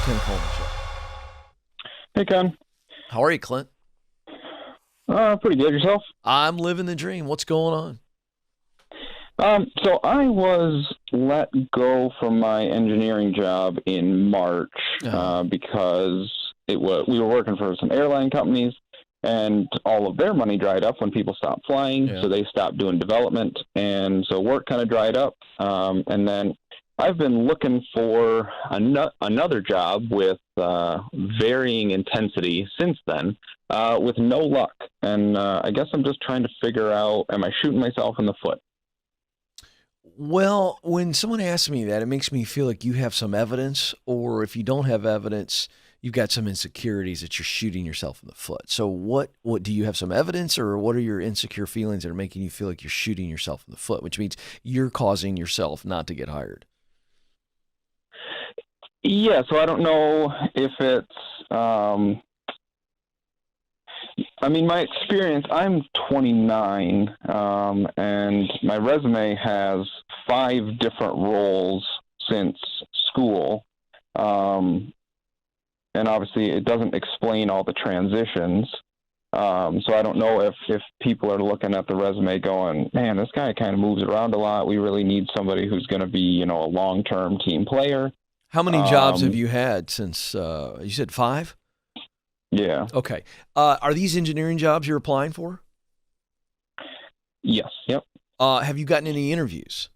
Ken Coleman Show. Hey, Ken. How are you, Clint? Pretty good. Yourself? I'm living the dream. What's going on? So I was let go from my engineering job in March because we were working for some airline companies, and all of their money dried up when people stopped flying, so they stopped doing development, and so work kind of dried up. And then I've been looking for another job with varying intensity since then, with no luck. And I guess I'm just trying to figure out, am I shooting myself in the foot? Well, when someone asks me that, it makes me feel like you have some evidence, or if you don't have evidence, you've got some insecurities that you're shooting yourself in the foot. So what do you have some evidence, or what are your insecure feelings that are making you feel like you're shooting yourself in the foot, which means you're causing yourself not to get hired? Yeah, so I don't know if it's, my experience, I'm 29, and my resume has 5 different roles since school. And obviously it doesn't explain all the transitions. So I don't know if people are looking at the resume going, man, this guy kind of moves around a lot. We really need somebody who's going to be, a long-term team player. How many jobs have you had since, you said 5? Yeah. Okay. Are these engineering jobs you're applying for? Yes. Yep. Have you gotten any interviews?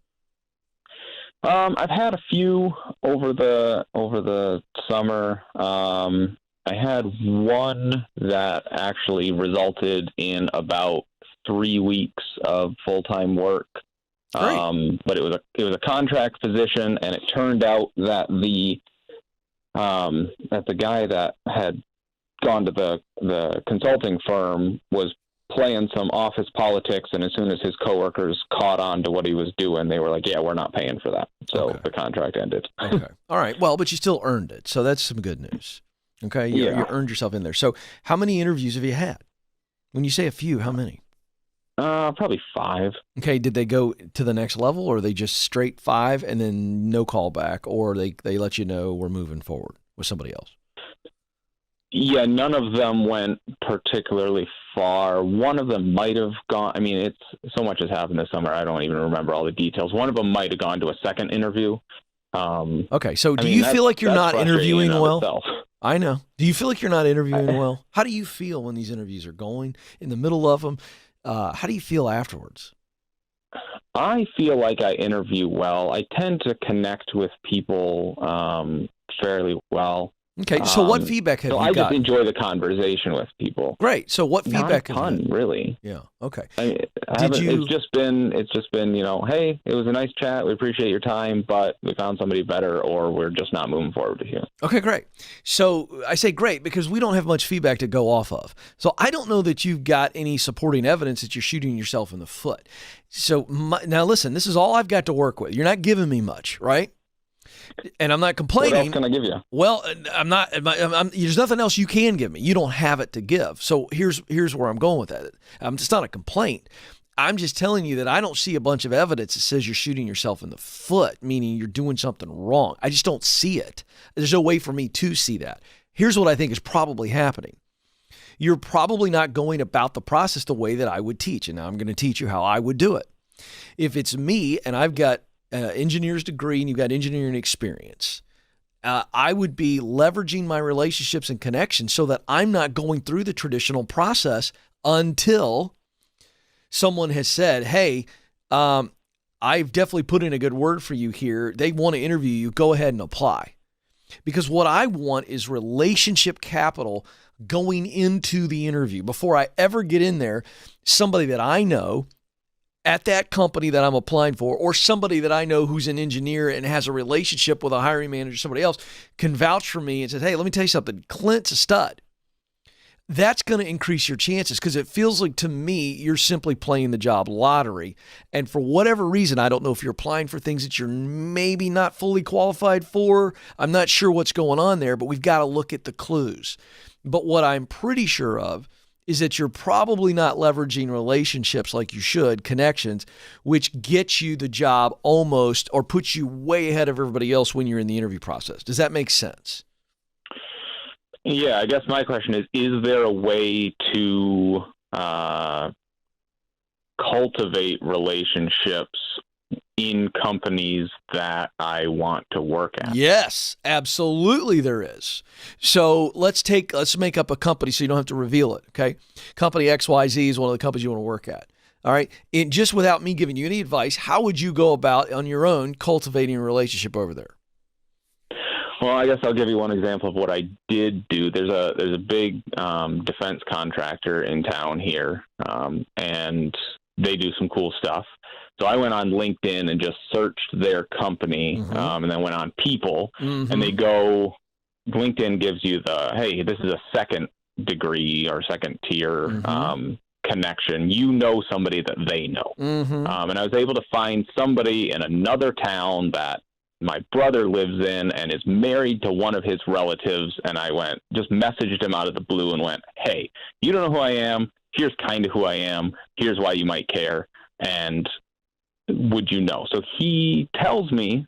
I've had a few over the summer. I had one that actually resulted in about 3 weeks of full-time work. But it was a contract position, and it turned out that the guy that had gone to the consulting firm was playing some office politics, and as soon as his coworkers caught on to what he was doing, they were like, yeah, we're not paying for that. So the contract ended. Okay. All right. Well, but you still earned it. So that's some good news. Okay. You earned yourself in there. So how many interviews have you had? When you say a few, how many? Probably 5. Okay. Did they go to the next level, or are they just straight 5 and then no call back, or they let you know we're moving forward with somebody else? Yeah, none of them went particularly far. One of them might have gone. It's so much has happened this summer. I don't even remember all the details. One of them might have gone to a second interview. Okay. So do you feel like you're not interviewing well? I know. Do you feel like you're not interviewing well? How do you feel when these interviews are going, in the middle of them? How do you feel afterwards? I feel like I interview well. I tend to connect with people fairly well. Okay, so what feedback have you got? I just enjoy the conversation with people. Great. So what feedback have you got? Not a ton, really. Yeah. Okay. It's just been, hey, it was a nice chat. We appreciate your time, but we found somebody better, or we're just not moving forward with you. Okay, great. So I say great because we don't have much feedback to go off of. So I don't know that you've got any supporting evidence that you're shooting yourself in the foot. So now listen, this is all I've got to work with. You're not giving me much, right? And I'm not complaining. What else can I give you? Well, I'm not. There's nothing else you can give me. You don't have it to give. So here's where I'm going with that. It's not a complaint. I'm just telling you that I don't see a bunch of evidence that says you're shooting yourself in the foot, meaning you're doing something wrong. I just don't see it. There's no way for me to see that. Here's what I think is probably happening. You're probably not going about the process the way that I would teach. And now I'm going to teach you how I would do it. If it's me and I've got engineer's degree and you've got engineering experience, I would be leveraging my relationships and connections so that I'm not going through the traditional process until someone has said, hey, I've definitely put in a good word for you here. They want to interview you. Go ahead and apply. Because what I want is relationship capital going into the interview. Before I ever get in there, somebody that I know at that company that I'm applying for, or somebody that I know who's an engineer and has a relationship with a hiring manager, somebody else, can vouch for me and says, hey, let me tell you something, Clint's a stud. That's going to increase your chances, because it feels like to me you're simply playing the job lottery. And for whatever reason, I don't know if you're applying for things that you're maybe not fully qualified for. I'm not sure what's going on there, but we've got to look at the clues. But what I'm pretty sure of is that you're probably not leveraging relationships like you should, connections, which gets you the job almost, or puts you way ahead of everybody else when you're in the interview process. Does that make sense? Yeah, I guess my question is there a way to cultivate relationships in companies that I want to work at? Yes, absolutely there is. So let's make up a company so you don't have to reveal it, okay? Company XYZ is one of the companies you want to work at. All right. And just without me giving you any advice, how would you go about on your own cultivating a relationship over there? Well, I guess I'll give you one example of what I did do. There's a big defense contractor in town here, and they do some cool stuff. So I went on LinkedIn and just searched their company, and then went on People, and LinkedIn gives you hey, this is a second degree or second tier connection. You know somebody that they know. And I was able to find somebody in another town that my brother lives in and is married to one of his relatives. And I just messaged him out of the blue and went, hey, you don't know who I am. Here's kind of who I am. Here's why you might care. And would you know? So he tells me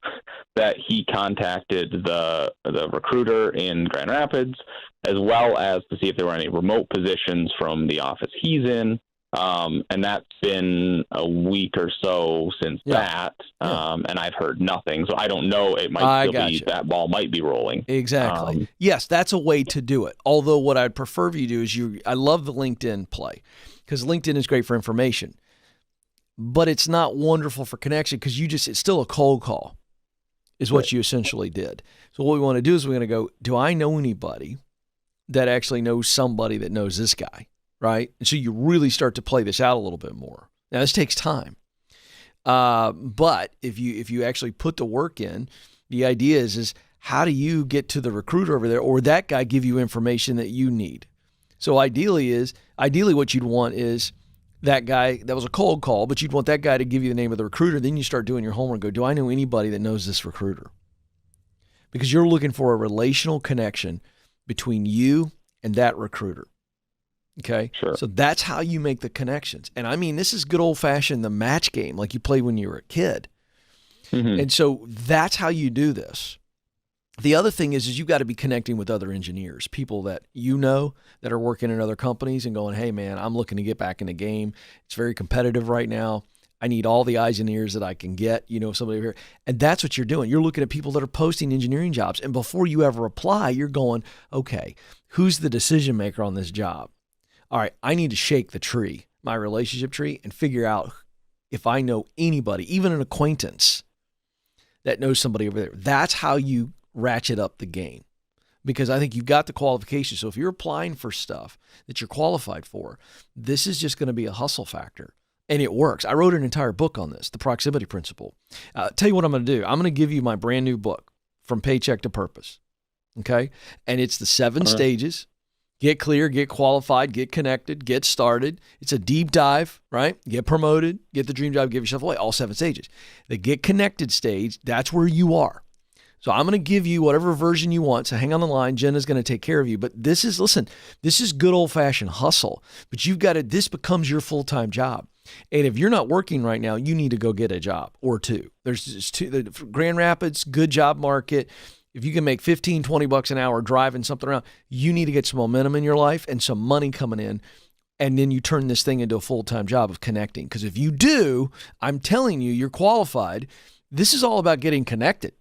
that he contacted the recruiter in Grand Rapids, as well as to see if there were any remote positions from the office he's in. And that's been a week or so since that. And I've heard nothing. So I don't know. It might still be, that ball might be rolling. Exactly. Yes, that's a way to do it. Although what I'd prefer for you to do is I love the LinkedIn play because LinkedIn is great for information, but it's not wonderful for connection because it's still a cold call is what you essentially did. So what we want to do is we're going to go, do I know anybody that actually knows somebody that knows this guy? Right? And so you really start to play this out a little bit more. Now, this takes time. But if you actually put the work in, the idea is how do you get to the recruiter over there or that guy give you information that you need? So ideally what you'd want is that guy, that was a cold call, but you'd want that guy to give you the name of the recruiter. Then you start doing your homework and go, do I know anybody that knows this recruiter? Because you're looking for a relational connection between you and that recruiter. Okay. Sure. So that's how you make the connections. And I mean, this is good old fashioned, the match game, like you played when you were a kid. And so that's how you do this. The other thing is you've got to be connecting with other engineers, people that you know that are working in other companies and going, hey man, I'm looking to get back in the game. It's very competitive right now. I need all the eyes and ears that I can get, somebody over here. And that's what you're doing. You're looking at people that are posting engineering jobs. And before you ever apply, you're going, okay, who's the decision maker on this job? All right, I need to shake the tree, my relationship tree, and figure out if I know anybody, even an acquaintance, that knows somebody over there. That's how you ratchet up the game, because I think you've got the qualifications. So if you're applying for stuff that you're qualified for, this is just going to be a hustle factor, and it works. I wrote an entire book on this, the proximity principle. Tell you what I'm going to do. I'm going to give you my brand new book, From Paycheck to Purpose, okay? And it's the 7 stages. Get clear, get qualified, get connected, get started. It's a deep dive, right? Get promoted, get the dream job, give yourself away, all 7 stages. The get connected stage, that's where you are. So I'm going to give you whatever version you want. So hang on the line. Jenna's going to take care of you. But this is good old-fashioned hustle. But this becomes your full-time job. And if you're not working right now, you need to go get a job or two. There's Grand Rapids, good job market. If you can make $15, $20 an hour driving something around, you need to get some momentum in your life and some money coming in. And then you turn this thing into a full-time job of connecting. Because if you do, I'm telling you, you're qualified. This is all about getting connected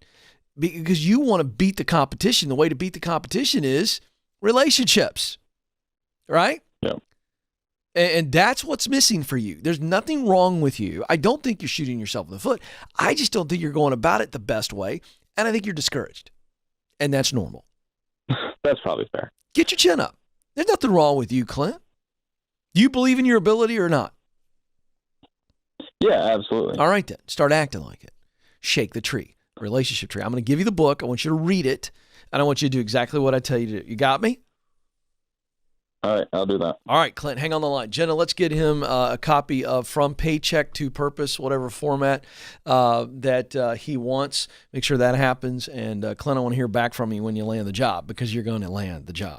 because you want to beat the competition. The way to beat the competition is relationships, right? Yeah. And that's what's missing for you. There's nothing wrong with you. I don't think you're shooting yourself in the foot. I just don't think you're going about it the best way. And I think you're discouraged. And that's normal. That's probably fair. Get your chin up. There's nothing wrong with you, Clint. Do you believe in your ability or not? Yeah, absolutely. All right, then. Start acting like it. Shake the tree. Relationship tree. I'm going to give you the book. I want you to read it. And I want you to do exactly what I tell you to do. You got me? All right, I'll do that. All right, Clint, hang on the line. Jenna, let's get him a copy of From Paycheck to Purpose, whatever format that he wants. Make sure that happens. And Clint, I want to hear back from you when you land the job because you're going to land the job.